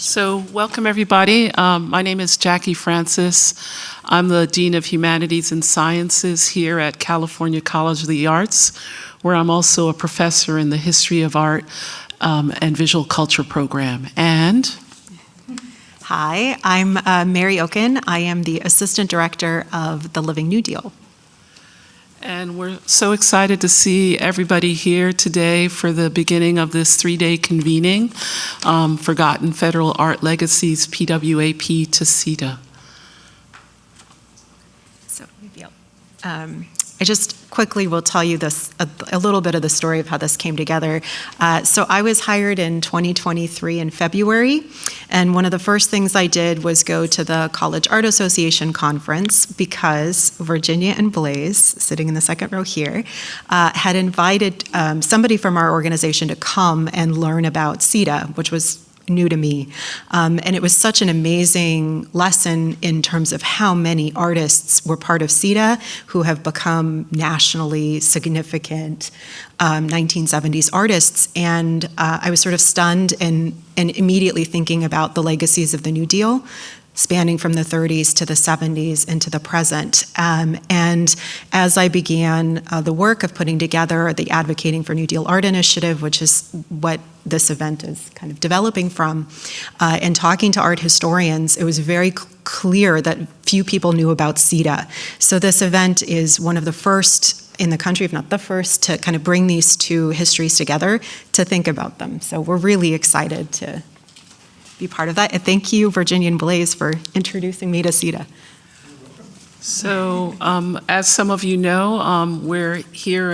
So welcome everybody. My name is Jackie Francis. I'm the Dean of Humanities and Sciences here at California College of the Arts, where I'm also a professor in the History of Art and Visual Culture program. And hi, I'm Mary Oken. I am the Assistant Director of the Living New Deal. And we're so excited to see everybody here today for the beginning of this 3-day convening, Forgotten Federal Art Legacies, PWAP to CETA. So maybe I just quickly will tell you this, a little bit of the story of how this came together. So I was hired in 2023 in February, and one of the first things I did was go to the College Art Association conference because Virginia and Blaze, sitting in the second row here, had invited somebody from our organization to come and learn about CETA, which was new to me. And it was such an amazing lesson in terms of how many artists were part of CETA who have become nationally significant 1970s artists. And I was sort of stunned and immediately thinking about the legacies of the New Deal, spanning from the 30s to the 70s into the present. And as I began the work of putting together the Advocating for New Deal Art Initiative, which is what this event is kind of developing from, and talking to art historians, it was very clear that few people knew about CETA. So this event is one of the first in the country, if not the first, to kind of bring these two histories together to think about them. So we're really excited to be part of that. And thank you, Virginia and Blaze, for introducing me to CETA. So as some of you know, we're here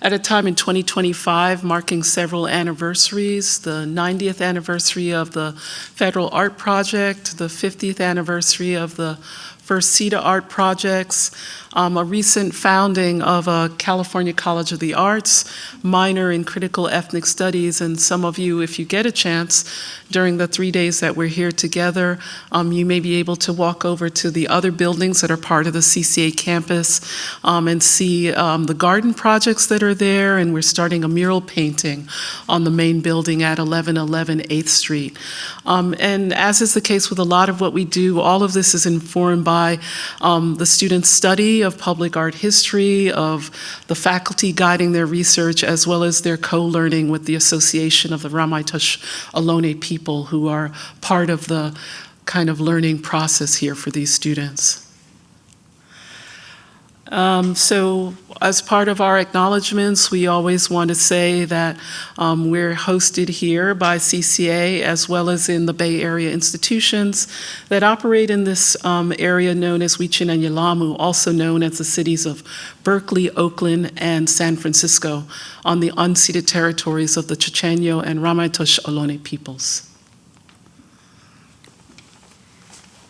at a time in 2025 marking several anniversaries: the 90th anniversary of the Federal Art Project, the 50th anniversary of the first CETA art projects, a recent founding of a California College of the Arts, minor in critical ethnic studies, and some of you, if you get a chance, during the 3 days that we're here together, you may be able to walk over to the other buildings that are part of the CCA campus and see the garden projects that are there, and we're starting a mural painting on the main building at 1111 8th Street. And as is the case with a lot of what we do, all of this is informed by the students' study of public art history, of the faculty guiding their research, as well as their co-learning with the Association of the Ramaytush Ohlone people, who are part of the kind of learning process here for these students. So as part of our acknowledgements, we always want to say that we're hosted here by CCA as well as in the Bay Area institutions that operate in this area known as Wichin and Yelamu, also known as the cities of Berkeley, Oakland, and San Francisco, on the unceded territories of the Chochenyo and Ramaytush Ohlone peoples.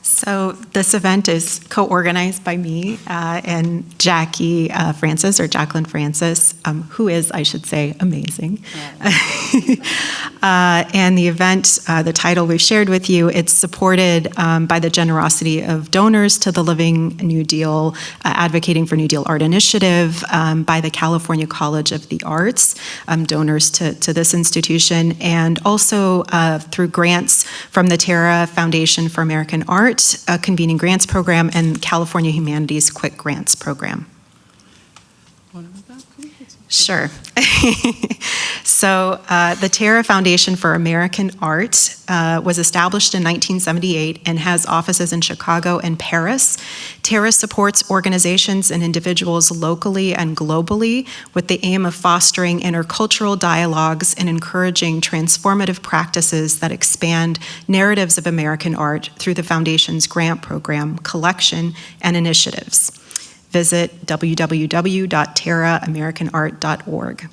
So this event is co-organized by me and Jackie Francis, or Jacqueline Francis, who is, I should say, amazing. And the event, the title we've shared with you, it's supported by the generosity of donors to the Living New Deal, Advocating for New Deal Art Initiative, by the California College of the Arts, donors to this institution, and also through grants from the Terra Foundation for American Art, a convening grants program, and California Humanities Quick Grants program. Sure. So the Terra Foundation for American Art was established in 1978 and has offices in Chicago and Paris. Terra supports organizations and individuals locally and globally with the aim of fostering intercultural dialogues and encouraging transformative practices that expand narratives of American art through the Foundation's grant program, collection, and initiatives. Visit www.terraamericanart.org.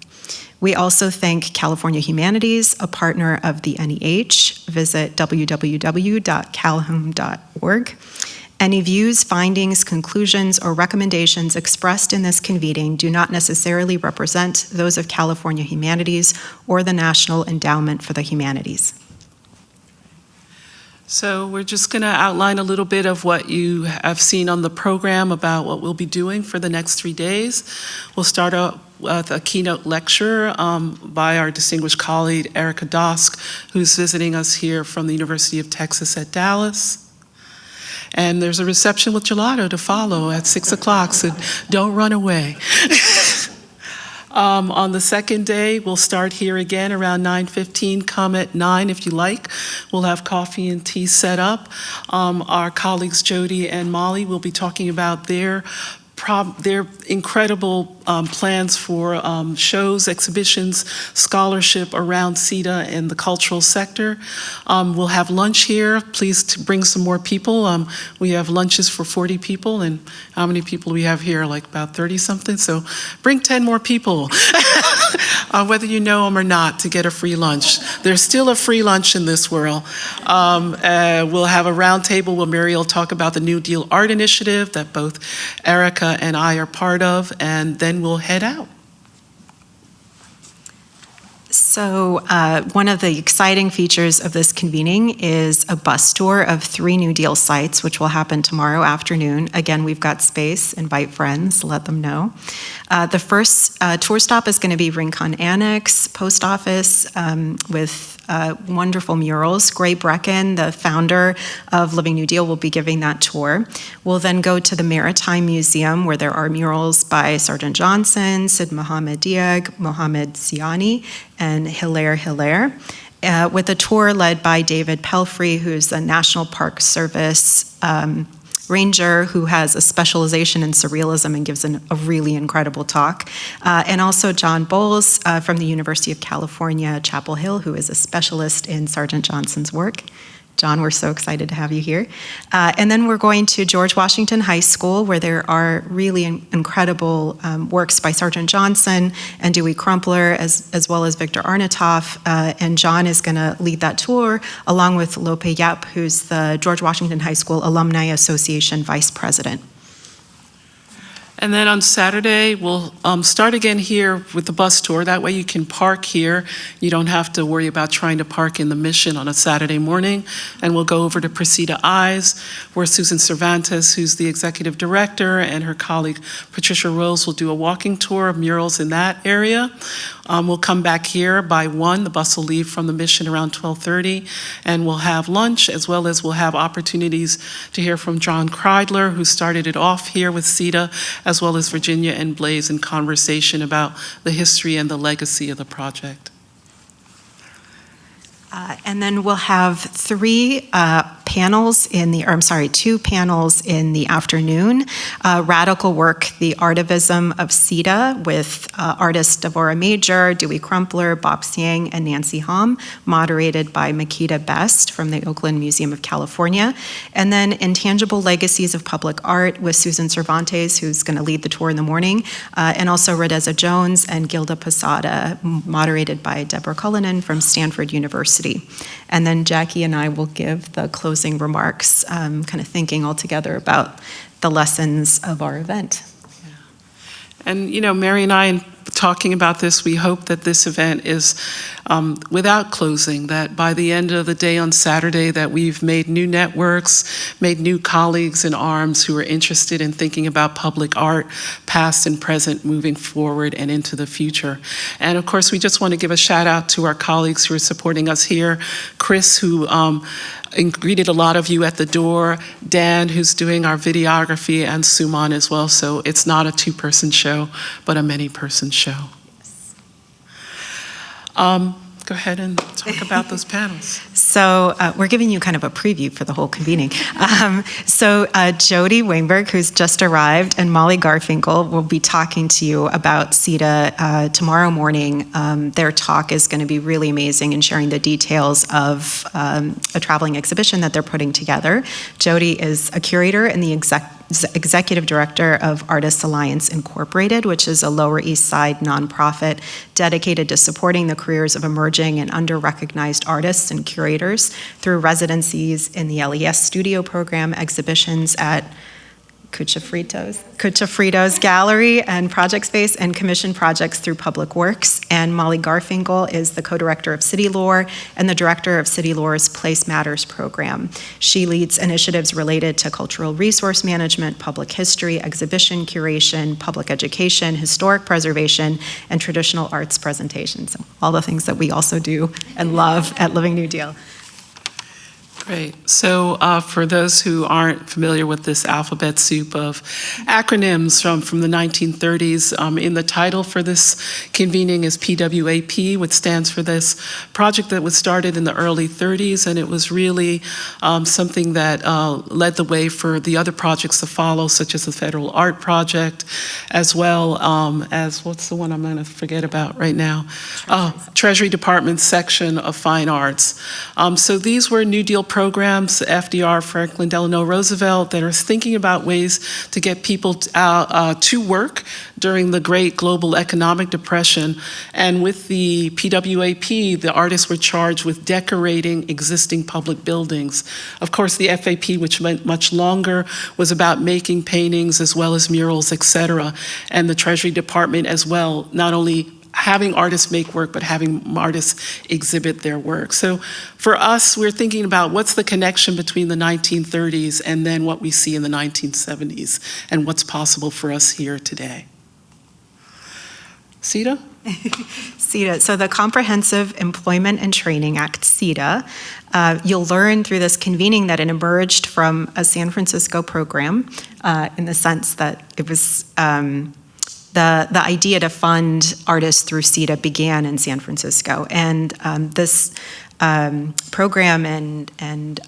We also thank California Humanities, a partner of the NEH. Visit www.calhum.org. Any views, findings, conclusions, or recommendations expressed in this convening do not necessarily represent those of California Humanities or the National Endowment for the Humanities. So we're just going to outline a little bit of what you have seen on the program about what we'll be doing for the next 3 days. We'll start out with a keynote lecture by our distinguished colleague, Erika Doss, who's visiting us here from the University of Texas at Dallas. And there's a reception with gelato to follow at 6 o'clock, so don't run away. On the second day, we'll start here again around 9:15. Come at 9 if you like. We'll have coffee and tea set up. Our colleagues Jody and Molly will be talking about their incredible plans for shows, exhibitions, scholarship around CETA and the cultural sector. We'll have lunch here. Please bring some more people. We have lunches for 40 people, and how many people do we have here? Like about 30-something. So bring 10 more people, whether you know them or not, to get a free lunch. There's still a free lunch in this world. We'll have a roundtable where Mary will talk about the New Deal Art Initiative that both Erika and I are part of, and then we'll head out. So one of the exciting features of this convening is a bus tour of 3 New Deal sites, which will happen tomorrow afternoon. Again, we've got space. Invite friends, let them know. The first tour stop is going to be Rincon Annex, post office, with wonderful murals. Gray Brecken, the founder of Living New Deal, will be giving that tour. We'll then go to the Maritime Museum, where there are murals by Sergeant Johnson, Sid Mohammed Diag, Mohammed Siani, and Hilaire, with a tour led by David Pelfrey, who's a National Park Service ranger who has a specialization in surrealism and gives a really incredible talk. And also John Bowles from the University of California, Chapel Hill, who is a specialist in Sergeant Johnson's work. John, we're so excited to have you here. And then we're going to George Washington High School, where there are really incredible works by Sergeant Johnson and Dewey Crumpler, as well as Victor Arnatoff. And John is going to lead that tour, along with Lope Yap, who's the George Washington High School Alumni Association Vice President. And then on Saturday, we'll start again here with the bus tour. That way you can park here. You don't have to worry about trying to park in the Mission on a Saturday morning. And we'll go over to Precita Eyes, where Susan Cervantes, who's the executive director, and her colleague Patricia Rose will do a walking tour of murals in that area. We'll come back here by 1. The bus will leave from the Mission around 12:30, and we'll have lunch, as well as we'll have opportunities to hear from John Kreidler, who started it off here with CETA, as well as Virginia and Blaze in conversation about the history and the legacy of the project. And then we'll have 2 panels in the afternoon. Radical Work, the Artivism of CETA, with artists Devorah Major, Dewey Crumpler, Bob Siang, and Nancy Hom, moderated by Makita Best from the Oakland Museum of California. And then Intangible Legacies of Public Art with Susan Cervantes, who's going to lead the tour in the morning, and also Redeza Jones and Gilda Posada, moderated by Deborah Cullinan from Stanford University. And then Jackie and I will give the closing remarks, kind of thinking all together about the lessons of our event. Yeah. And, you know, Mary and I, in talking about this, we hope that this event is without closing, that by the end of the day on Saturday that we've made new networks, made new colleagues in arms who are interested in thinking about public art, past and present, moving forward and into the future. And of course, we just want to give a shout out to our colleagues who are supporting us here. Chris, who greeted a lot of you at the door, Dan, who's doing our videography, and Suman as well. So it's not a 2-person show, but a many-person show. Go ahead and talk about those panels. So we're giving you kind of a preview for the whole convening. So Jody Weinberg, who's just arrived, and Molly Garfinkel will be talking to you about CETA tomorrow morning. Their talk is going to be really amazing in sharing the details of a traveling exhibition that they're putting together. Jody is a curator and the executive director of Artists Alliance Incorporated, which is a Lower East Side nonprofit dedicated to supporting the careers of emerging and under-recognized artists and curators through residencies in the LES studio program, exhibitions at Cuchafrito's Gallery and Project Space, and commission projects through Public Works. And Molly Garfinkel is the co-director of City Lore and the director of City Lore's Place Matters program. She leads initiatives related to cultural resource management, public history, exhibition curation, public education, historic preservation, and traditional arts presentation. So all the things that we also do and love at Living New Deal. Great. So for those who aren't familiar with this alphabet soup of acronyms from the 1930s, in the title for this convening is PWAP, which stands for this project that was started in the early 30s, and it was really something that led the way for the other projects to follow, such as the Federal Art Project, as well as, what's the one I'm going to forget about right now? Treasury Department section of Fine Arts. So these were New Deal programs, FDR, Franklin Delano Roosevelt, that are thinking about ways to get people to work during the great global economic depression. And with the PWAP, the artists were charged with decorating existing public buildings. Of course, the FAP, which went much longer, was about making paintings as well as murals, et cetera. And the Treasury Department as well, not only having artists make work, but having artists exhibit their work. So for us, we're thinking about what's the connection between the 1930s and then what we see in the 1970s and what's possible for us here today. CETA? CETA, so the Comprehensive Employment and Training Act, CETA, you'll learn through this convening that it emerged from a San Francisco program in the sense that it was the idea to fund artists through CETA began in San Francisco, and this program and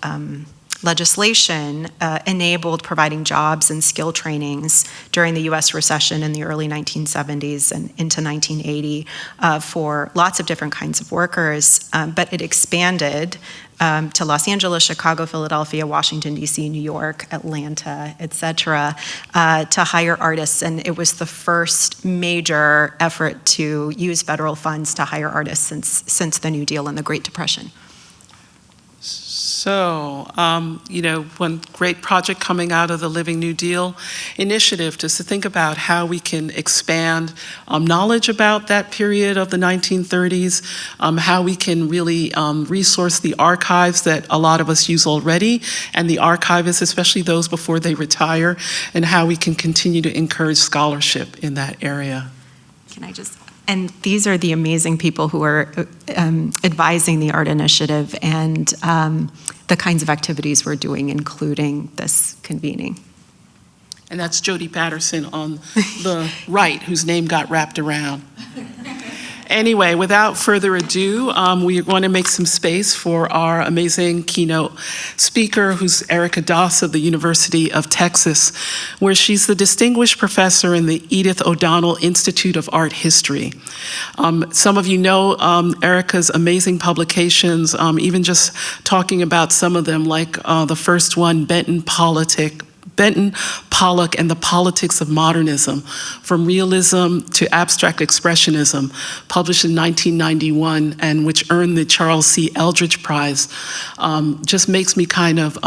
legislation enabled providing jobs and skill trainings during the U.S. recession in the early 1970s and into 1980 for lots of different kinds of workers, but it expanded to Los Angeles, Chicago, Philadelphia, Washington, D.C., New York, Atlanta, et cetera, to hire artists. And it was the first major effort to use federal funds to hire artists since the New Deal and the Great Depression. So, one great project coming out of the Living New Deal initiative is to think about how we can expand knowledge about that period of the 1930s, how we can really resource the archives that a lot of us use already, and the archivists, especially those before they retire, and how we can continue to encourage scholarship in that area. Can I just... And these are the amazing people who are advising the art initiative and the kinds of activities we're doing, including this convening. And that's Jody Patterson on the right, whose name got wrapped around. Anyway, without further ado, we want to make some space for our amazing keynote speaker, who's Erika Doss of the University of Texas, where she's the distinguished professor in the Edith O'Donnell Institute of Art History. Some of you know Erika's amazing publications, even just talking about some of them, like the first one, Benton, Pollock, and the Politics of Modernism, from realism to abstract expressionism, published in 1991, and which earned the Charles C. Eldridge Prize, just makes me kind of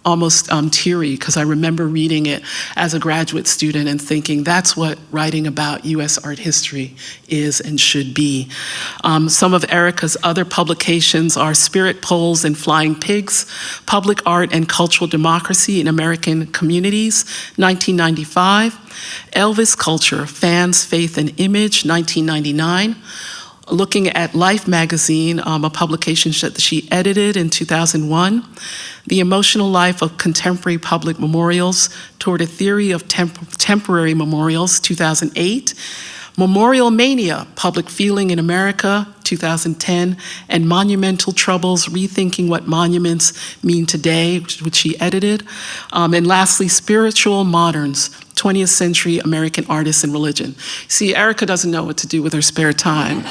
almost teary, because I remember reading it as a graduate student and thinking that's what writing about U.S. art history is and should be. Some of Erika's other publications are Spirit Poles and Flying Pigs, Public Art and Cultural Democracy in American Communities, 1995, Elvis Culture, Fans, Faith, and Image, 1999, looking at Life magazine, a publication that she edited in 2001, The Emotional Life of Contemporary Public Memorials Toward a Theory of Temporary Memorials, 2008, Memorial Mania, Public Feeling in America, 2010, and Monumental Troubles, Rethinking What Monuments Mean Today, which she edited. And lastly, Spiritual Moderns, 20th Century American Artists and Religion. See, Erika doesn't know what to do with her spare time.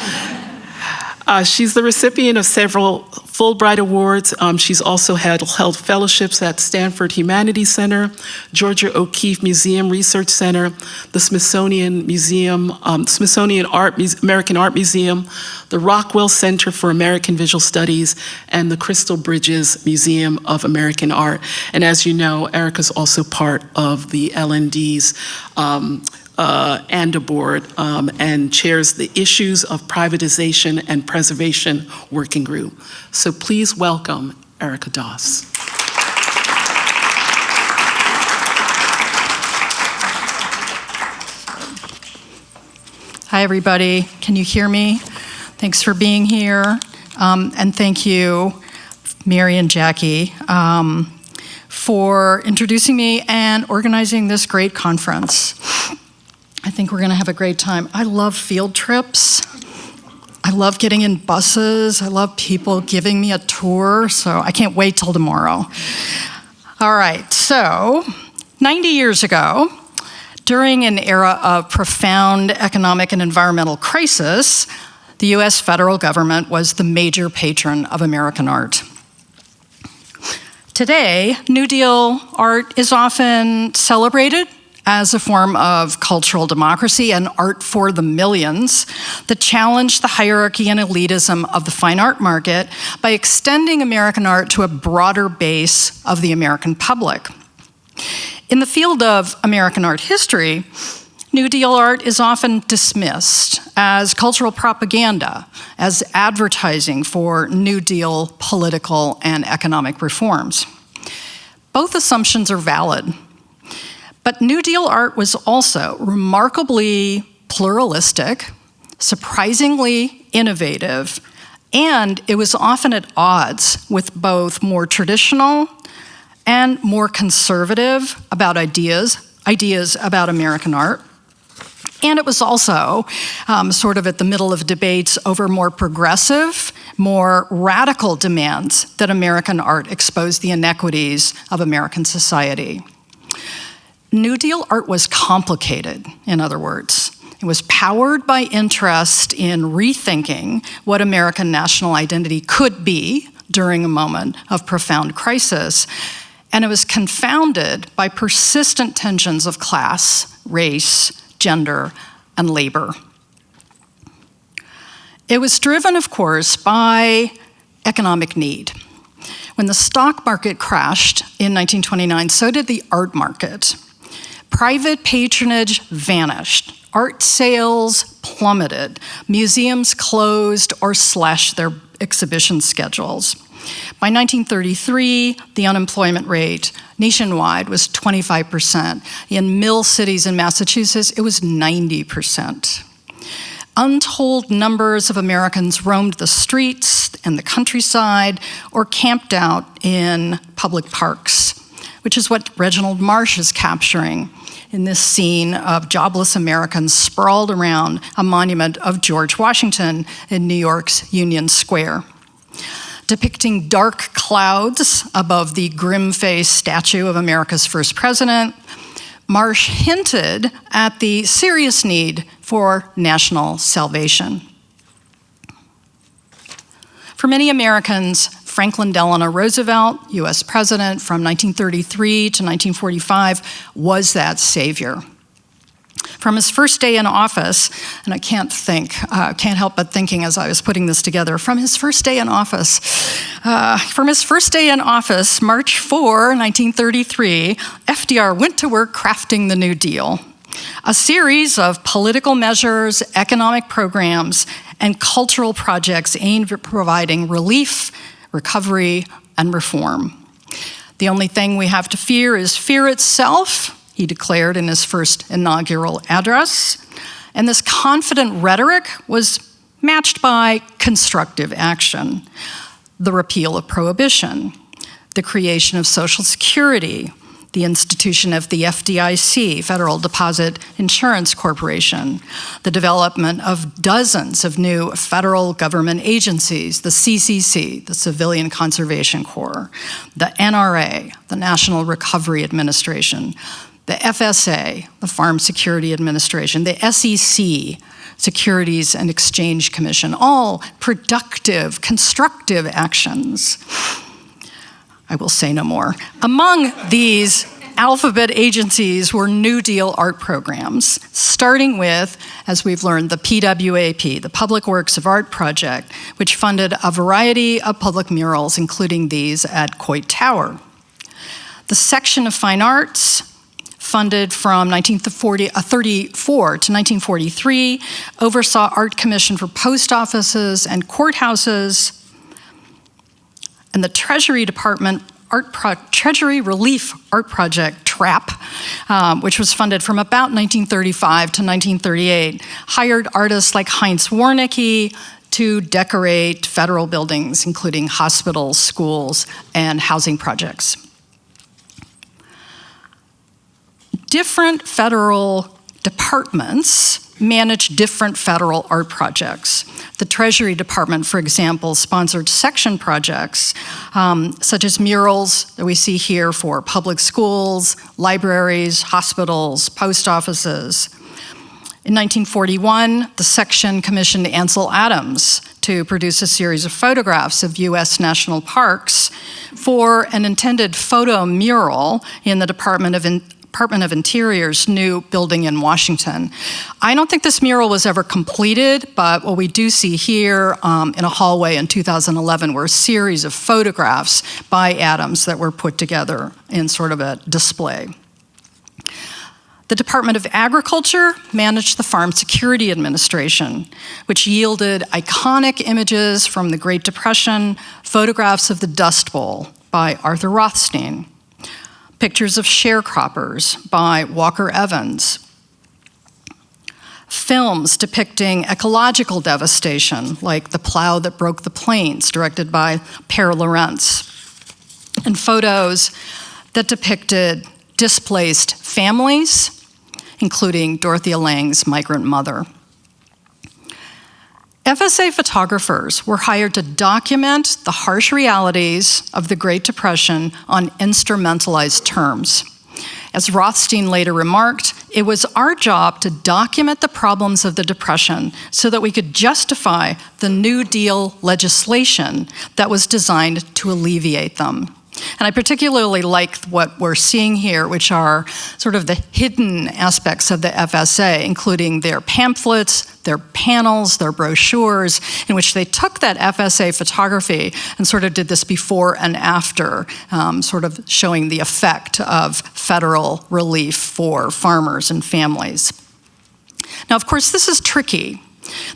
She's the recipient of several Fulbright Awards. She's also held fellowships at Stanford Humanities Center, Georgia O'Keeffe Museum Research Center, the Smithsonian Museum, American Art Museum, the Rockwell Center for American Visual Studies, and the Crystal Bridges Museum of American Art. And as you know, Erika's also part of the LND's ANDA board and chairs the Issues of Privatization and Preservation Working Group. So please welcome Erika Doss. Hi, everybody. Can you hear me? Thanks for being here. And thank you, Mary and Jackie, for introducing me and organizing this great conference. I think we're going to have a great time. I love field trips. I love getting in buses. I love people giving me a tour, so I can't wait till tomorrow. All right, so 90 years ago, during an era of profound economic and environmental crisis, the US federal government was the major patron of American art. Today, New Deal art is often celebrated as a form of cultural democracy and art for the millions that challenge the hierarchy and elitism of the fine art market by extending American art to a broader base of the American public. In the field of American art history, New Deal art is often dismissed as cultural propaganda, as advertising for New Deal political and economic reforms. Both assumptions are valid. But New Deal art was also remarkably pluralistic, surprisingly innovative, and it was often at odds with both more traditional and more conservative about ideas about American art. And it was also sort of at the middle of debates over more progressive, more radical demands that American art expose the inequities of American society. New Deal art was complicated, in other words. It was powered by interest in rethinking what American national identity could be during a moment of profound crisis, and it was confounded by persistent tensions of class, race, gender, and labor. It was driven, of course, by economic need. When the stock market crashed in 1929, so did the art market. Private patronage vanished. Art sales plummeted. Museums closed or slashed their exhibition schedules. By 1933, the unemployment rate nationwide was 25%. In mill cities in Massachusetts, it was 90%. Untold numbers of Americans roamed the streets and the countryside or camped out in public parks, which is what Reginald Marsh is capturing in this scene of jobless Americans sprawled around a monument of George Washington in New York's Union Square. Depicting dark clouds above the grim-faced statue of America's first president, Marsh hinted at the serious need for national salvation. For many Americans, Franklin Delano Roosevelt, US president from 1933 to 1945, was that savior. From his first day in office, and I can't help but thinking as I was putting this together, from his first day in office, March 4, 1933, FDR went to work crafting the New Deal, a series of political measures, economic programs, and cultural projects aimed at providing relief, recovery, and reform. The only thing we have to fear is fear itself, he declared in his first inaugural address. And this confident rhetoric was matched by constructive action. The repeal of prohibition, the creation of Social Security, the institution of the FDIC, Federal Deposit Insurance Corporation, the development of dozens of new federal government agencies, the CCC, the Civilian Conservation Corps, the NRA, the National Recovery Administration, the FSA, the Farm Security Administration, the SEC, Securities and Exchange Commission, all productive, constructive actions. I will say no more. Among these alphabet agencies were New Deal art programs, starting with, as we've learned, the PWAP, the Public Works of Art Project, which funded a variety of public murals, including these at Coit Tower. The Section of Fine Arts, funded from 1934 to 1943, oversaw art commission for post offices and courthouses, and the Treasury Department Treasury Relief Art Project, TRAP, which was funded from about 1935 to 1938, hired artists like Heinz Warnecke to decorate federal buildings, including hospitals, schools, and housing projects. Different federal departments manage different federal art projects. The Treasury Department, for example, sponsored section projects, such as murals that we see here for public schools, libraries, hospitals, post offices. In 1941, the section commissioned Ansel Adams to produce a series of photographs of U.S. national parks for an intended photo mural in the Department of Interior's new building in Washington. I don't think this mural was ever completed, but what we do see here in a hallway in 2011 were a series of photographs by Adams that were put together in sort of a display. The Department of Agriculture managed the Farm Security Administration, which yielded iconic images from the Great Depression, photographs of the Dust Bowl by Arthur Rothstein, pictures of sharecroppers by Walker Evans, films depicting ecological devastation, like The Plow That Broke the Plains, directed by Per Lorentz, and photos that depicted displaced families, including Dorothea Lange's migrant mother. FSA photographers were hired to document the harsh realities of the Great Depression on instrumentalized terms. As Rothstein later remarked, it was our job to document the problems of the Depression so that we could justify the New Deal legislation that was designed to alleviate them. And I particularly like what we're seeing here, which are sort of the hidden aspects of the FSA, including their pamphlets, their panels, their brochures, in which they took that FSA photography and sort of did this before and after, sort of showing the effect of federal relief for farmers and families. Now, of course, this is tricky.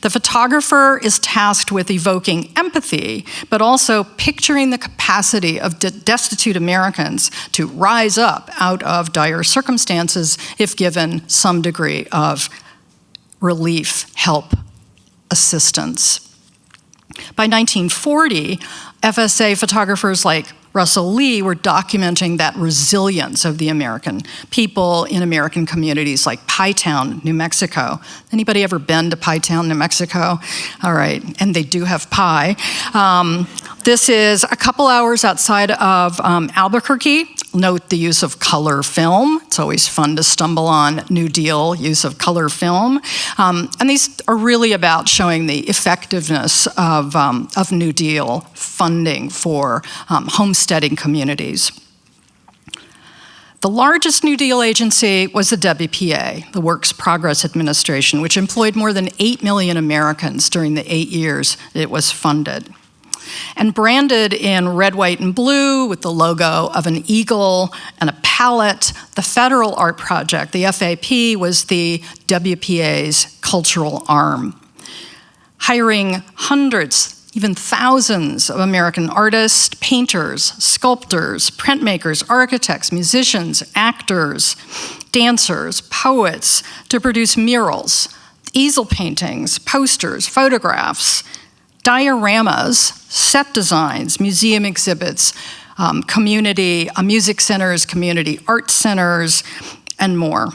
The photographer is tasked with evoking empathy, but also picturing the capacity of destitute Americans to rise up out of dire circumstances if given some degree of relief, help, assistance. By 1940, FSA photographers like Russell Lee were documenting that resilience of the American people in American communities like Pie Town, New Mexico. Anybody ever been to Pie Town, New Mexico? All right, and they do have pie. This is a couple hours outside of Albuquerque. Note the use of color film. It's always fun to stumble on New Deal use of color film. And these are really about showing the effectiveness of New Deal funding for homesteading communities. The largest New Deal agency was the WPA, the Works Progress Administration, which employed more than 8 million Americans during the 8 years it was funded. And branded in red, white, and blue with the logo of an eagle and a palette, the Federal Art Project, the FAP, was the WPA's cultural arm, hiring hundreds, even thousands of American artists, painters, sculptors, printmakers, architects, musicians, actors, dancers, poets to produce murals, easel paintings, posters, photographs, dioramas, set designs, museum exhibits, community music centers, community art centers, and more.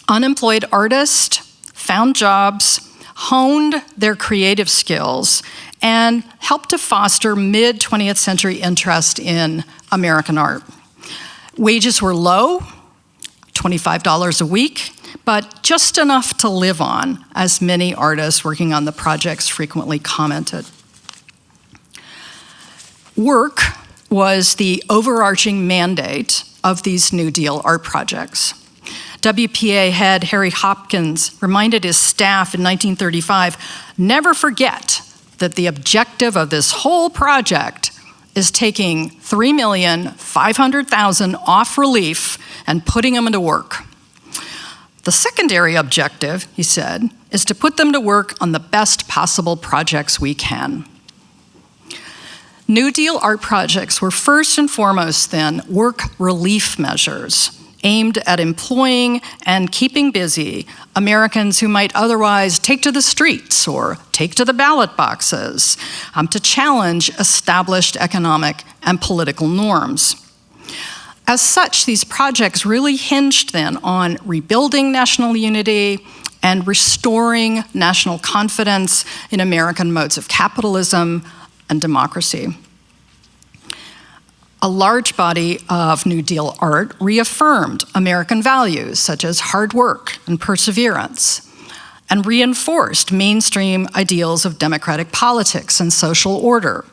Unemployed artists found jobs, honed their creative skills, and helped to foster mid-20th century interest in American art. Wages were low, $25 a week, but just enough to live on, as many artists working on the projects frequently commented. Work was the overarching mandate of these New Deal art projects. WPA head Harry Hopkins reminded his staff in 1935, never forget that the objective of this whole project is taking 3,500,000 off relief and putting them into work. The secondary objective, he said, is to put them to work on the best possible projects we can. New Deal art projects were first and foremost then work relief measures aimed at employing and keeping busy Americans who might otherwise take to the streets or take to the ballot boxes to challenge established economic and political norms. As such, these projects really hinged then on rebuilding national unity and restoring national confidence in American modes of capitalism and democracy. A large body of New Deal art reaffirmed American values such as hard work and perseverance, and reinforced mainstream ideals of democratic politics and social order,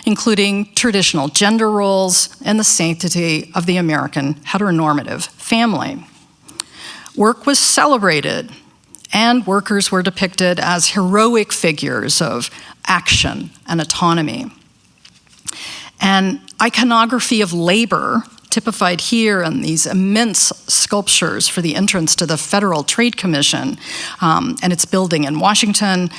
including traditional gender roles and the sanctity of the American heteronormative family. Work was celebrated, and workers were depicted as heroic figures of action and autonomy. And iconography of labor, typified here in these immense sculptures for the entrance to the Federal Trade Commission and its building in Washington,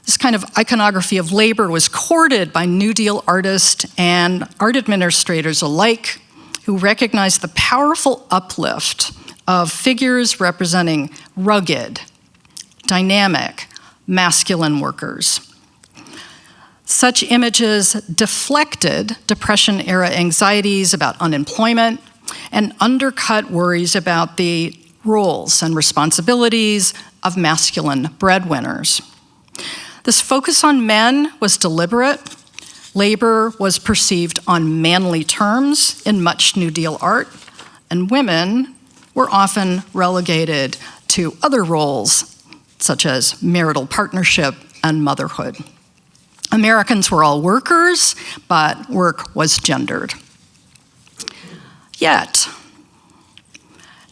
this kind of iconography of labor was courted by New Deal artists and art administrators alike, who recognized the powerful uplift of figures representing rugged, dynamic, masculine workers. Such images deflected Depression-era anxieties about unemployment and undercut worries about the roles and responsibilities of masculine breadwinners. This focus on men was deliberate. Labor was perceived on manly terms in much New Deal art, and women were often relegated to other roles, such as marital partnership and motherhood. Americans were all workers, but work was gendered. Yet,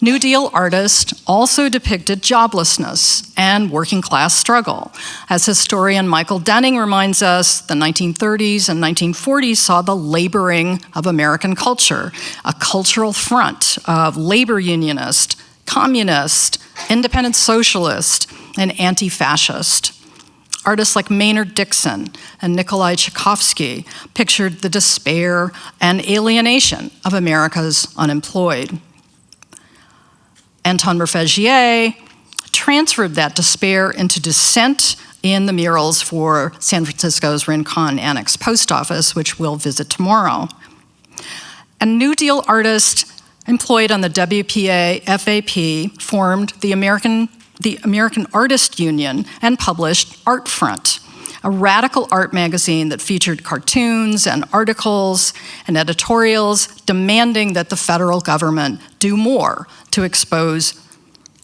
New Deal artists also depicted joblessness and working class struggle. As historian Michael Denning reminds us, the 1930s and 1940s saw the laboring of American culture, a cultural front of labor unionist, communist, independent socialist, and anti-fascist. Artists like Maynard Dixon and Nikolai Tchaikovsky pictured the despair and alienation of America's unemployed. Anton Murfelgier transferred that despair into dissent in the murals for San Francisco's Rincon Annex post office, which we'll visit tomorrow. And New Deal artists employed on the WPA FAP formed the American Artist Union and published Art Front, a radical art magazine that featured cartoons and articles and editorials demanding that the federal government do more to expose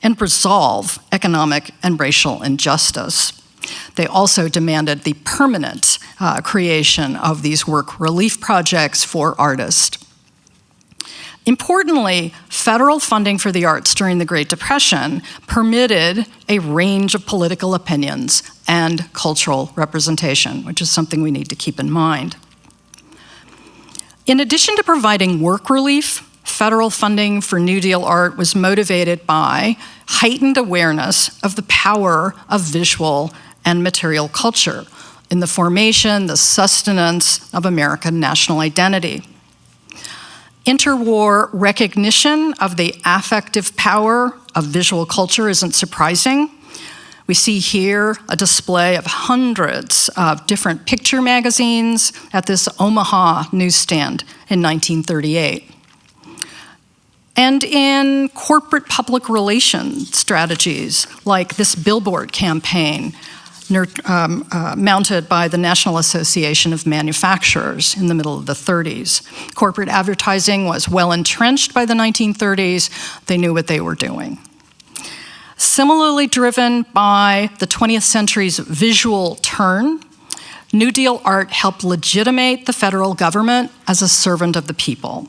and resolve economic and racial injustice. They also demanded the permanent creation of these work relief projects for artists. Importantly, federal funding for the arts during the Great Depression permitted a range of political opinions and cultural representation, which is something we need to keep in mind. In addition to providing work relief, federal funding for New Deal art was motivated by heightened awareness of the power of visual and material culture in the formation, the sustenance of American national identity. Interwar recognition of the affective power of visual culture isn't surprising. We see here a display of hundreds of different picture magazines at this Omaha newsstand in 1938. And in corporate public relations strategies like this billboard campaign, mounted by the National Association of Manufacturers in the middle of the 30s. Corporate advertising was well entrenched by the 1930s. They knew what they were doing. Similarly driven by the 20th century's visual turn, New Deal art helped legitimate the federal government as a servant of the people,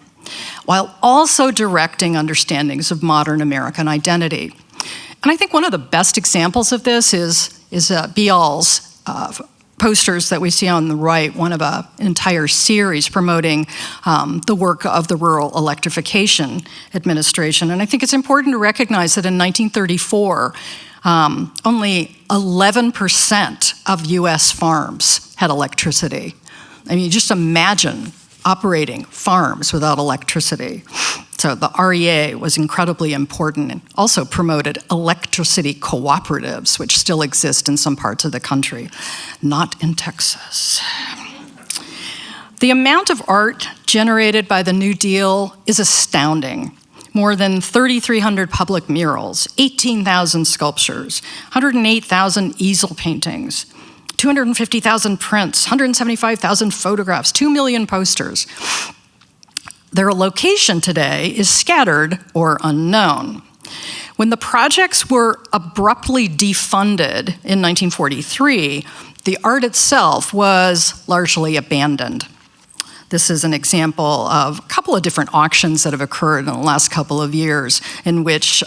while also directing understandings of modern American identity. And I think one of the best examples of this is Bial's posters that we see on the right, one of an entire series promoting the work of the Rural Electrification Administration. And I think it's important to recognize that in 1934, only 11% of US farms had electricity. I mean, just imagine operating farms without electricity. So the REA was incredibly important and also promoted electricity cooperatives, which still exist in some parts of the country, not in Texas. The amount of art generated by the New Deal is astounding. More than 3,300 public murals, 18,000 sculptures, 108,000 easel paintings, 250,000 prints, 175,000 photographs, 2 million posters. Their location today is scattered or unknown. When the projects were abruptly defunded in 1943, the art itself was largely abandoned. This is an example of a couple of different auctions that have occurred in the last couple of years in which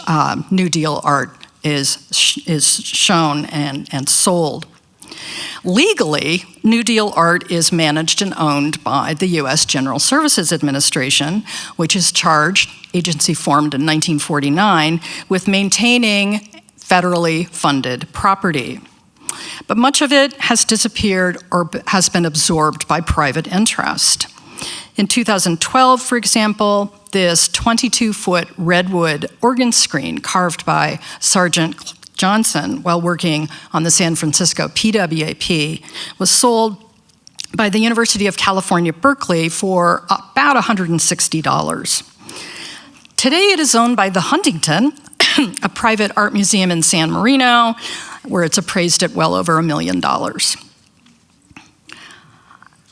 New Deal art is shown and sold. Legally, New Deal art is managed and owned by the U.S. General Services Administration, which is charged, agency formed in 1949, with maintaining federally funded property. But much of it has disappeared or has been absorbed by private interest. In 2012, for example, this 22-foot redwood organ screen carved by Sergeant Johnson while working on the San Francisco PWAP was sold by the University of California, Berkeley for about $160. Today it is owned by the Huntington, a private art museum in San Marino, where it's appraised at well over $1 million.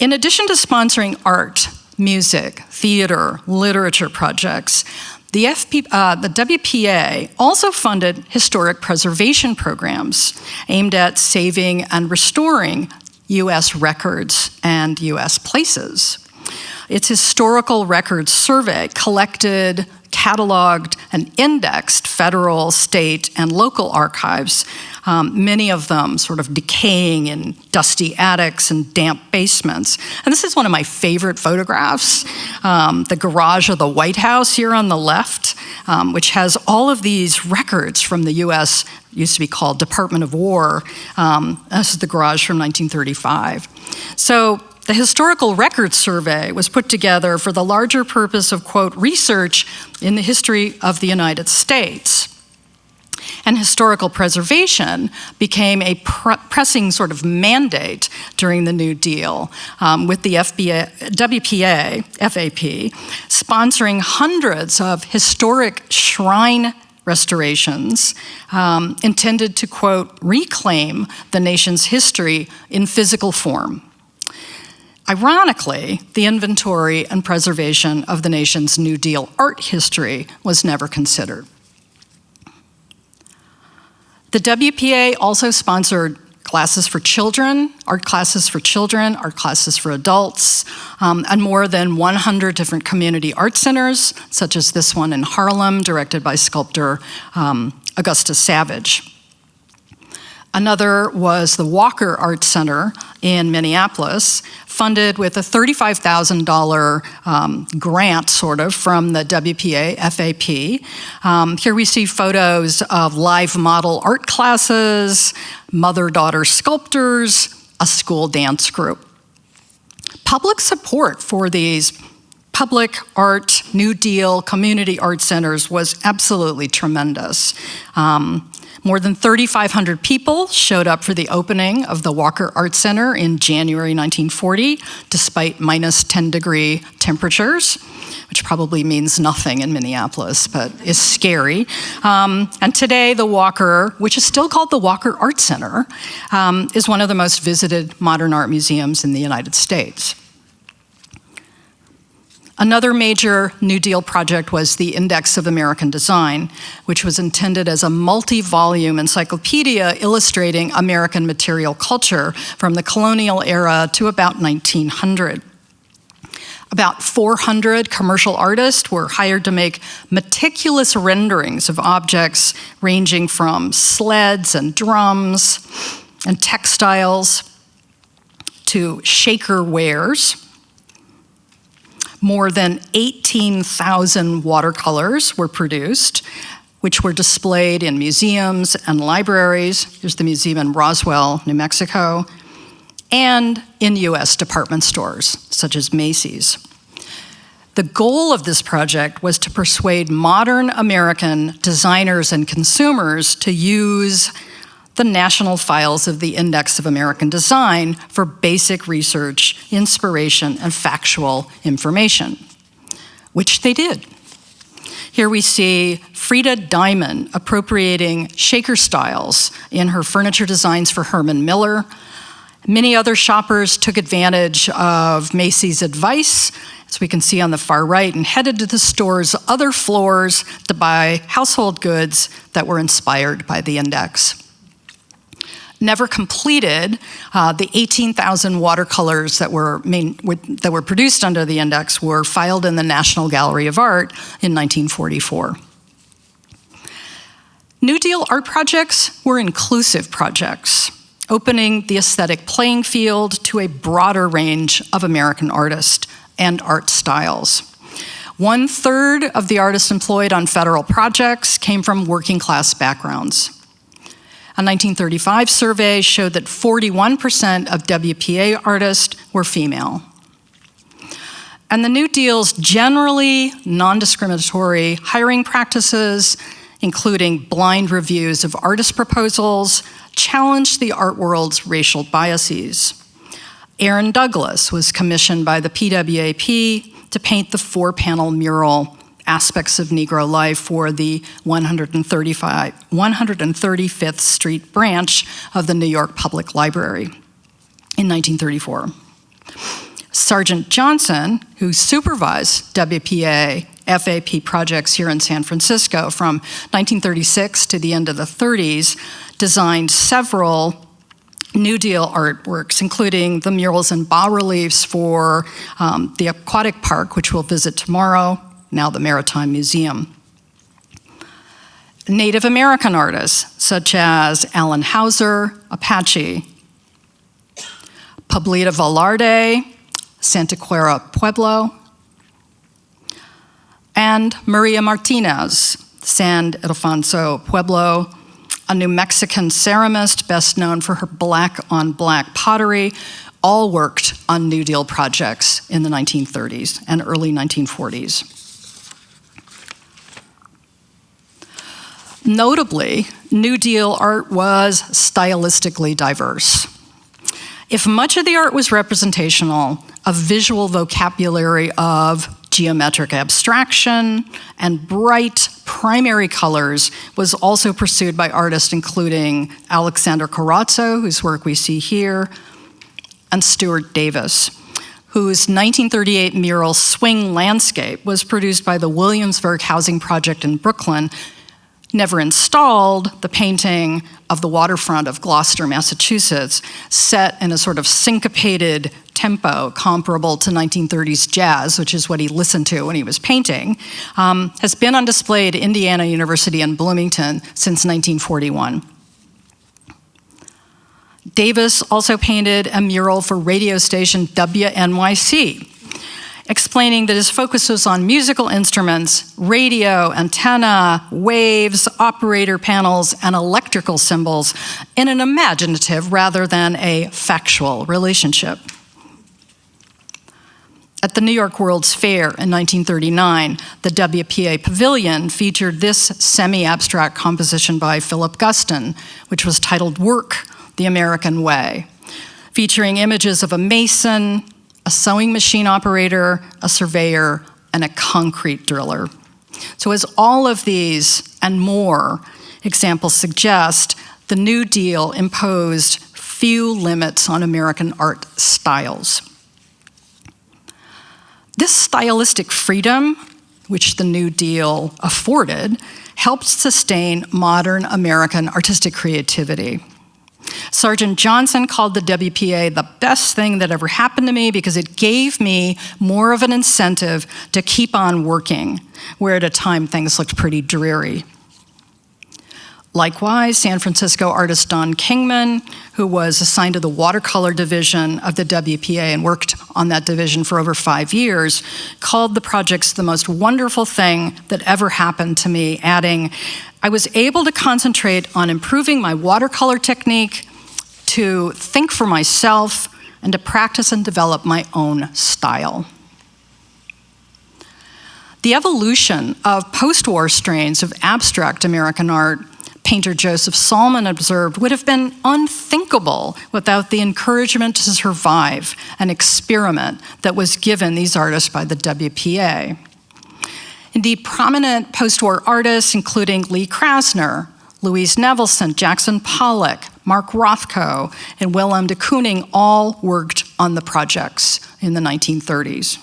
In addition to sponsoring art, music, theater, literature projects, the WPA also funded historic preservation programs aimed at saving and restoring U.S. records and U.S. places. Its Historical Records Survey collected, cataloged, and indexed federal, state, and local archives, many of them sort of decaying in dusty attics and damp basements. And this is one of my favorite photographs, the garage of the White House here on the left, which has all of these records from the U.S., used to be called Department of War. This is the garage from 1935. So the Historical Records Survey was put together for the larger purpose of, quote, research in the history of the United States. And historical preservation became a pressing sort of mandate during the New Deal, with the WPA, FAP, sponsoring hundreds of historic shrine restorations intended to, quote, reclaim the nation's history in physical form. Ironically, the inventory and preservation of the nation's New Deal art history was never considered. The WPA also sponsored classes for children, art classes for children, art classes for adults, and more than 100 different community art centers, such as this one in Harlem, directed by sculptor Augustus Savage. Another was the Walker Art Center in Minneapolis, funded with a $35,000 grant, sort of, from the WPA FAP. Here we see photos of live model art classes, mother-daughter sculptors, a school dance group. Public support for these public art, New Deal, community art centers was absolutely tremendous. More than 3,500 people showed up for the opening of the Walker Art Center in January 1940, despite minus 10-degree temperatures, which probably means nothing in Minneapolis, but is scary. And today, the Walker, which is still called the Walker Art Center, is one of the most visited modern art museums in the United States. Another major New Deal project was the Index of American Design, which was intended as a multi-volume encyclopedia illustrating American material culture from the colonial era to about 1900. About 400 commercial artists were hired to make meticulous renderings of objects ranging from sleds and drums and textiles to shaker wares. More than 18,000 watercolors were produced, which were displayed in museums and libraries. Here's the museum in Roswell, New Mexico, and in US department stores, such as Macy's. The goal of this project was to persuade modern American designers and consumers to use the national files of the Index of American Design for basic research, inspiration, and factual information, which they did. Here we see Frida Diamond appropriating shaker styles in her furniture designs for Herman Miller. Many other shoppers took advantage of Macy's advice, as we can see on the far right, and headed to the store's other floors to buy household goods that were inspired by the Index. Never completed, the 18,000 watercolors that were produced under the Index were filed in the National Gallery of Art in 1944. New Deal art projects were inclusive projects, opening the aesthetic playing field to a broader range of American artists and art styles. 1/3 of the artists employed on federal projects came from working class backgrounds. A 1935 survey showed that 41% of WPA artists were female. And the New Deal's generally non-discriminatory hiring practices, including blind reviews of artist proposals, challenged the art world's racial biases. Aaron Douglas was commissioned by the PWAP to paint the 4-panel mural Aspects of Negro Life for the 135th Street branch of the New York Public Library in 1934. Sergeant Johnson, who supervised WPA FAP projects here in San Francisco from 1936 to the end of the 30s, designed several New Deal artworks, including the murals and bas-reliefs for the aquatic park, which we'll visit tomorrow, now the Maritime Museum. Native American artists, such as Alan Hauser, Apache, Pablita Velarde, Santa Clara Pueblo, and Maria Martinez, San Ildefonso Pueblo, a New Mexican ceramist best known for her black-on-black pottery, all worked on New Deal projects in the 1930s and early 1940s. Notably, New Deal art was stylistically diverse. If much of the art was representational, a visual vocabulary of geometric abstraction and bright primary colors was also pursued by artists including Alexander Corazzo, whose work we see here, and Stuart Davis, whose 1938 mural Swing Landscape was produced by the Williamsburg Housing Project in Brooklyn, never installed. The painting of the waterfront of Gloucester, Massachusetts, set in a sort of syncopated tempo comparable to 1930s jazz, which is what he listened to when he was painting, has been on display at Indiana University in Bloomington since 1941. Davis also painted a mural for radio station WNYC, explaining that his focus was on musical instruments, radio, antenna, waves, operator panels, and electrical symbols in an imaginative rather than a factual relationship. At the New York World's Fair in 1939, the WPA Pavilion featured this semi-abstract composition by Philip Guston, which was titled Work, the American Way, featuring images of a mason, a sewing machine operator, a surveyor, and a concrete driller. So as all of these and more examples suggest, the New Deal imposed few limits on American art styles. This stylistic freedom, which the New Deal afforded, helped sustain modern American artistic creativity. Sergeant Johnson called the WPA the best thing that ever happened to me because it gave me more of an incentive to keep on working, where at a time things looked pretty dreary. Likewise, San Francisco artist Don Kingman, who was assigned to the watercolor division of the WPA and worked on that division for over 5 years, called the projects the most wonderful thing that ever happened to me, adding, I was able to concentrate on improving my watercolor technique, to think for myself, and to practice and develop my own style. The evolution of post-war strains of abstract American art, painter Joseph Salmon observed, would have been unthinkable without the encouragement to survive and experiment that was given these artists by the WPA. Indeed, prominent post-war artists, including Lee Krasner, Louise Nevelson, Jackson Pollock, Mark Rothko, and Willem de Kooning all worked on the projects in the 1930s.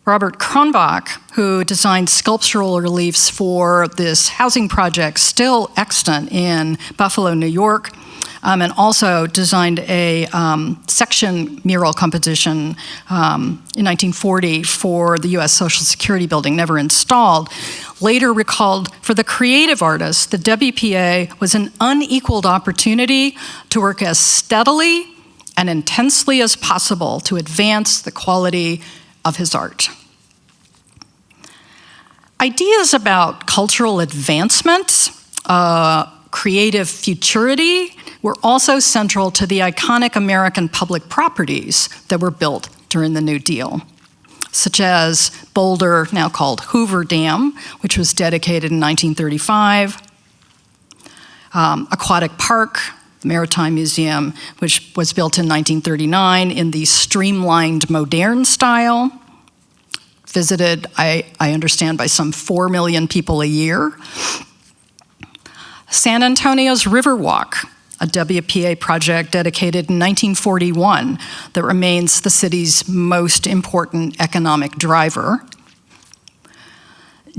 Robert Kronbach, who designed sculptural reliefs for this housing project still extant in Buffalo, New York, and also designed a section mural composition in 1940 for the US Social Security building, never installed, later recalled, for the creative artists, the WPA was an unequaled opportunity to work as steadily and intensely as possible to advance the quality of his art. Ideas about cultural advancement, creative futurity, were also central to the iconic American public properties that were built during the New Deal, such as Boulder, now called Hoover Dam, which was dedicated in 1935, Aquatic Park, the Maritime Museum, which was built in 1939 in the streamlined modern style, visited, I understand, by some 4 million people a year. San Antonio's Riverwalk, a WPA project dedicated in 1941 that remains the city's most important economic driver.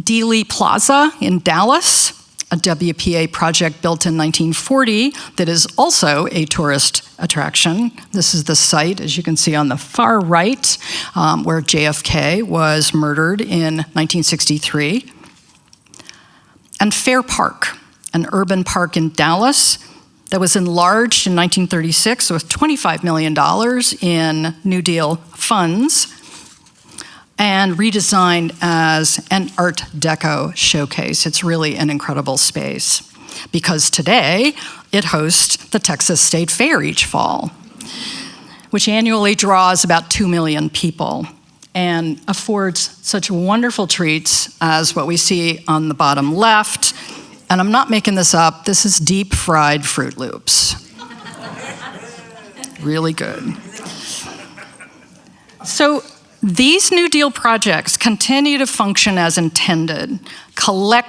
Dealey Plaza in Dallas, a WPA project built in 1940 that is also a tourist attraction. This is the site, as you can see on the far right, where JFK was murdered in 1963. And Fair Park, an urban park in Dallas that was enlarged in 1936 with $25 million in New Deal funds and redesigned as an Art Deco showcase. It's really an incredible space because today it hosts the Texas State Fair each fall, which annually draws about 2 million people and affords such wonderful treats as what we see on the bottom left. And I'm not making this up, this is deep fried Fruit Loops. Really good. So these New Deal projects continue to function as intended,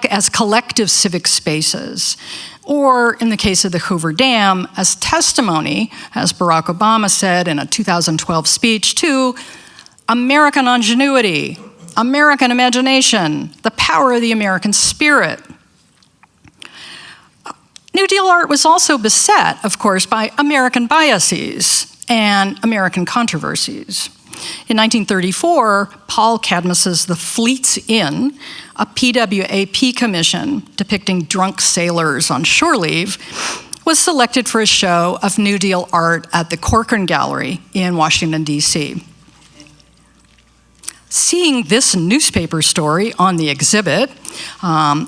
as collective civic spaces, or in the case of the Hoover Dam, as testimony, as Barack Obama said in a 2012 speech, to American ingenuity, American imagination, the power of the American spirit. New Deal art was also beset, of course, by American biases and American controversies. In 1934, Paul Cadmus's The Fleet's Inn, a PWAP commission depicting drunk sailors on shore leave, was selected for a show of New Deal art at the Corcoran Gallery in Washington, D.C. Seeing this newspaper story on the exhibit on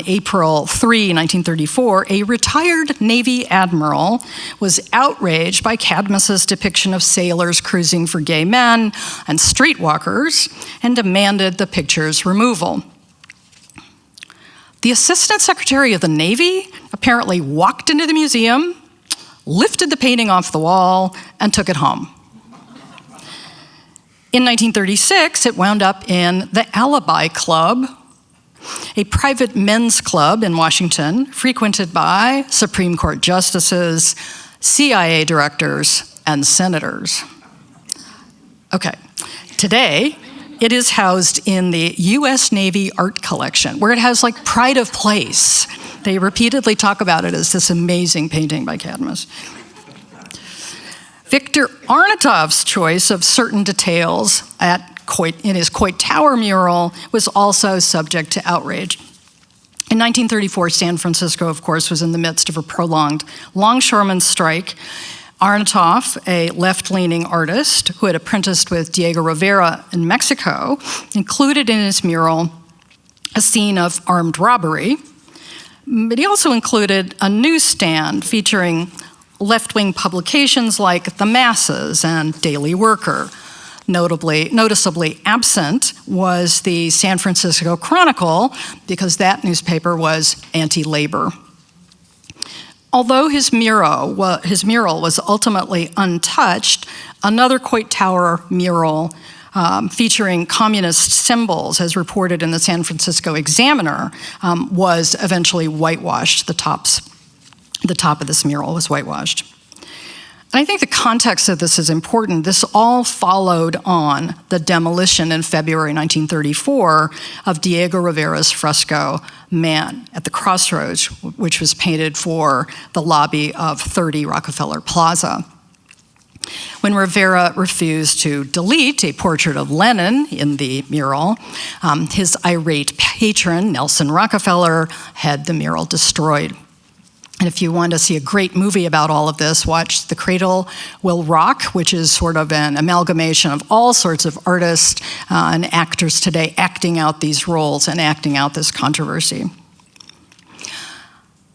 April 3, 1934, a retired Navy admiral was outraged by Cadmus's depiction of sailors cruising for gay men and streetwalkers and demanded the picture's removal. The Assistant Secretary of the Navy apparently walked into the museum, lifted the painting off the wall, and took it home. In 1936, it wound up in the Alibi Club, a private men's club in Washington frequented by Supreme Court justices, CIA directors, and senators. Okay, today it is housed in the U.S. Navy Art Collection, where it has like pride of place. They repeatedly talk about it as this amazing painting by Cadmus. Victor Arnatov's choice of certain details in his Coit Tower mural was also subject to outrage. In 1934, San Francisco, of course, was in the midst of a prolonged longshoremen's strike. Arnatov, a left-leaning artist who had apprenticed with Diego Rivera in Mexico, included in his mural a scene of armed robbery, but he also included a newsstand featuring left-wing publications like The Masses and Daily Worker. Noticeably absent was the San Francisco Chronicle, because that newspaper was anti-labor. Although his mural was ultimately untouched, another Coit Tower mural featuring communist symbols, as reported in the San Francisco Examiner, was eventually whitewashed. The top of this mural was whitewashed. And I think the context of this is important. This all followed on the demolition in February 1934 of Diego Rivera's fresco Man at the Crossroads, which was painted for the lobby of 30 Rockefeller Plaza. When Rivera refused to delete a portrait of Lenin in the mural, his irate patron, Nelson Rockefeller, had the mural destroyed. And if you want to see a great movie about all of this, watch The Cradle Will Rock, which is sort of an amalgamation of all sorts of artists and actors today acting out these roles and acting out this controversy.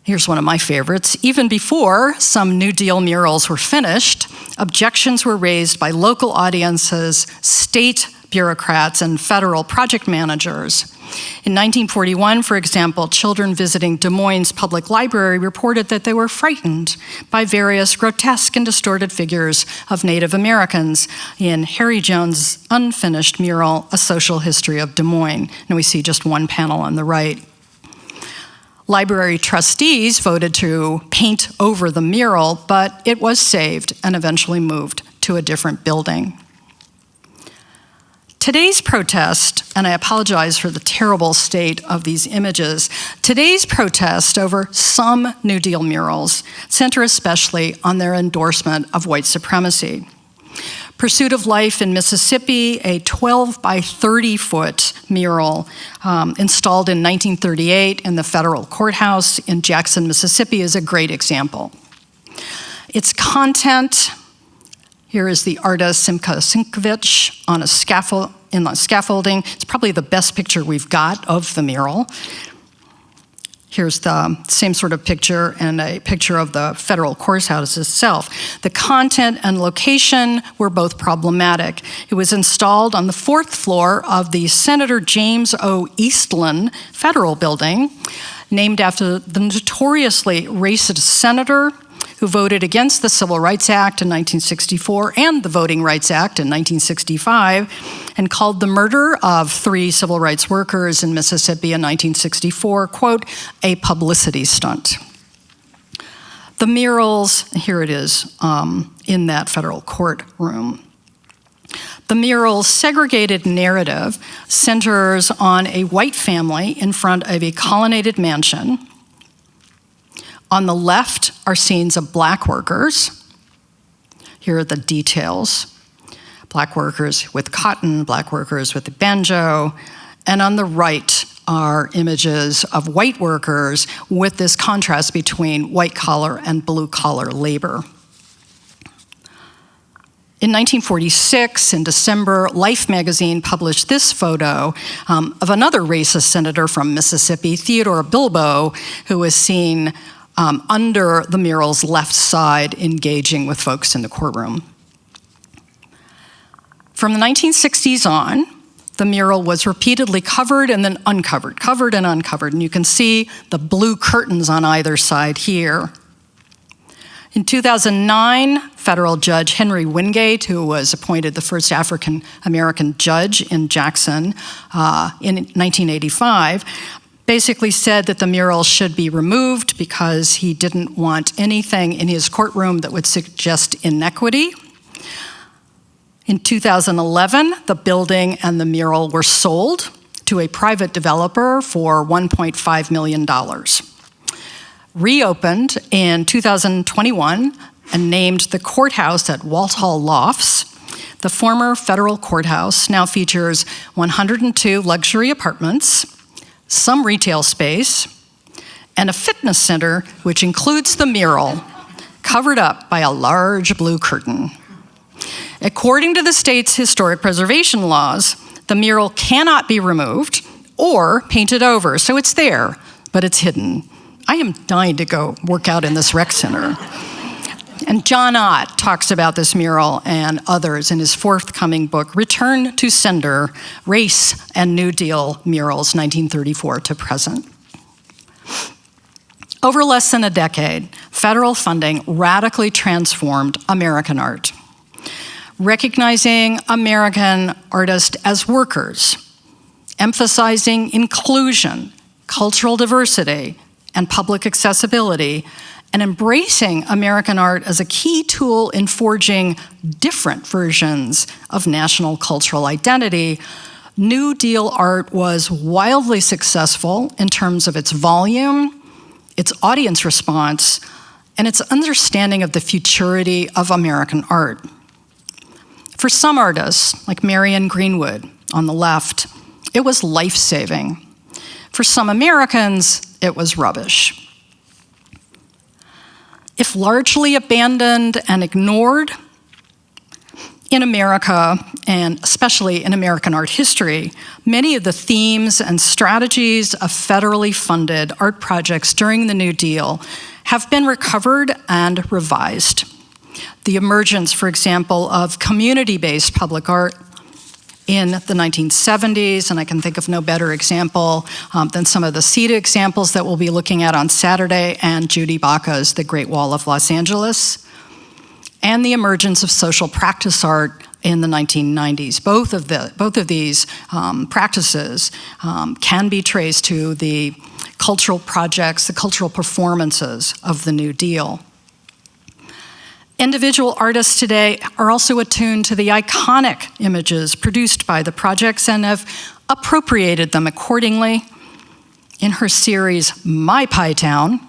Here's one of my favorites. Even before some New Deal murals were finished, objections were raised by local audiences, state bureaucrats, and federal project managers. In 1941, for example, children visiting Des Moines Public Library reported that they were frightened by various grotesque and distorted figures of Native Americans in Harry Jones' unfinished mural, A Social History of Des Moines. And we see just one panel on the right. Library trustees voted to paint over the mural, but it was saved and eventually moved to a different building. Today's protest, and I apologize for the terrible state of these images, today's protest over some New Deal murals center especially on their endorsement of white supremacy. Pursuit of Life in Mississippi, a 12 by 30 foot mural installed in 1938 in the federal courthouse in Jackson, Mississippi, is a great example. Its content, here is the artist Simca Sinkovich on a scaffolding. It's probably the best picture we've got of the mural. Here's the same sort of picture and a picture of the federal courthouse itself. The content and location were both problematic. It was installed on the 4th floor of the Senator James O. Eastland Federal Building, named after the notoriously racist senator who voted against the Civil Rights Act in 1964 and the Voting Rights Act in 1965, and called the murder of 3 civil rights workers in Mississippi in 1964, quote, a publicity stunt. The murals, here it is, in that federal courtroom. The mural's segregated narrative centers on a white family in front of a colonnaded mansion. On the left are scenes of black workers. Here are the details. Black workers with cotton, black workers with the banjo. And on the right are images of white workers with this contrast between white collar and blue collar labor. In 1946, in December, Life magazine published this photo of another racist senator from Mississippi, Theodore Bilbo, who was seen under the mural's left side, engaging with folks in the courtroom. From the 1960s on, the mural was repeatedly covered and then uncovered, covered and uncovered, and you can see the blue curtains on either side here. In 2009, federal judge Henry Wingate, who was appointed the first African-American judge in Jackson in 1985, basically said that the mural should be removed because he didn't want anything in his courtroom that would suggest inequity. In 2011, the building and the mural were sold to a private developer for $1.5 million. Reopened in 2021 and named the courthouse at Walthall Lofts, the former federal courthouse now features 102 luxury apartments, some retail space, and a fitness center, which includes the mural, covered up by a large blue curtain. According to the state's historic preservation laws, the mural cannot be removed or painted over, so it's there, but it's hidden. I am dying to go work out in this rec center. And John Ott talks about this mural and others in his forthcoming book, Return to Sender, Race and New Deal Murals, 1934 to Present. Over less than a decade, federal funding radically transformed American art, recognizing American artists as workers, emphasizing inclusion, cultural diversity, and public accessibility, and embracing American art as a key tool in forging different versions of national cultural identity. New Deal art was wildly successful in terms of its volume, its audience response, and its understanding of the futurity of American art. For some artists, like Marion Greenwood on the left, it was life-saving. For some Americans, it was rubbish. If largely abandoned and ignored, in America, and especially in American art history, many of the themes and strategies of federally funded art projects during the New Deal have been recovered and revised. The emergence, for example, of community-based public art in the 1970s, and I can think of no better example than some of the CETA examples that we'll be looking at on Saturday, and Judy Baca's The Great Wall of Los Angeles, and the emergence of social practice art in the 1990s. Both of these practices can be traced to the cultural projects, the cultural performances of the New Deal. Individual artists today are also attuned to the iconic images produced by the projects and have appropriated them accordingly. In her series, My Pie Town,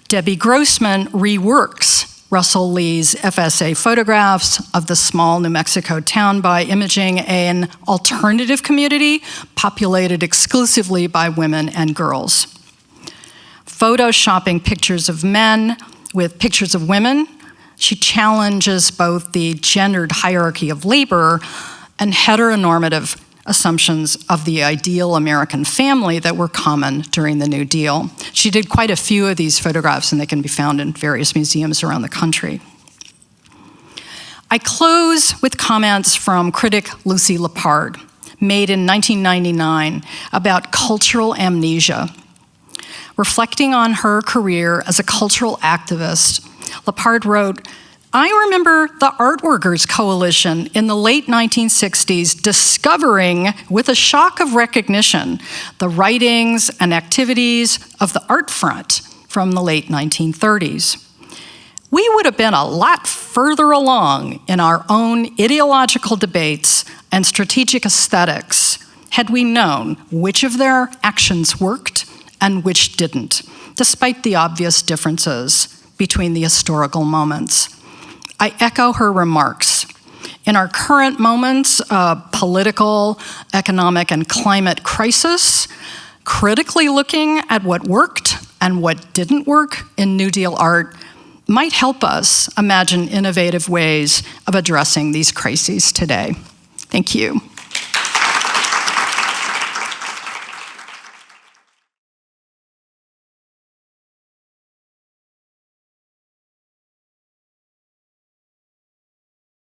Debbie Grossman reworks Russell Lee's FSA photographs of the small New Mexico town by imaging an alternative community populated exclusively by women and girls. Photoshopping pictures of men with pictures of women, she challenges both the gendered hierarchy of labor and heteronormative assumptions of the ideal American family that were common during the New Deal. She did quite a few of these photographs, and they can be found in various museums around the country. I close with comments from critic Lucy Lepard, made in 1999, about cultural amnesia. Reflecting on her career as a cultural activist, Lepard wrote, "I remember the Art Workers Coalition in the late 1960s discovering, with a shock of recognition, the writings and activities of the Art Front from the late 1930s. We would have been a lot further along in our own ideological debates and strategic aesthetics had we known which of their actions worked and which didn't, despite the obvious differences between the historical moments." I echo her remarks. In our current moments of political, economic, and climate crisis, critically looking at what worked and what didn't work in New Deal art might help us imagine innovative ways of addressing these crises today. Thank you.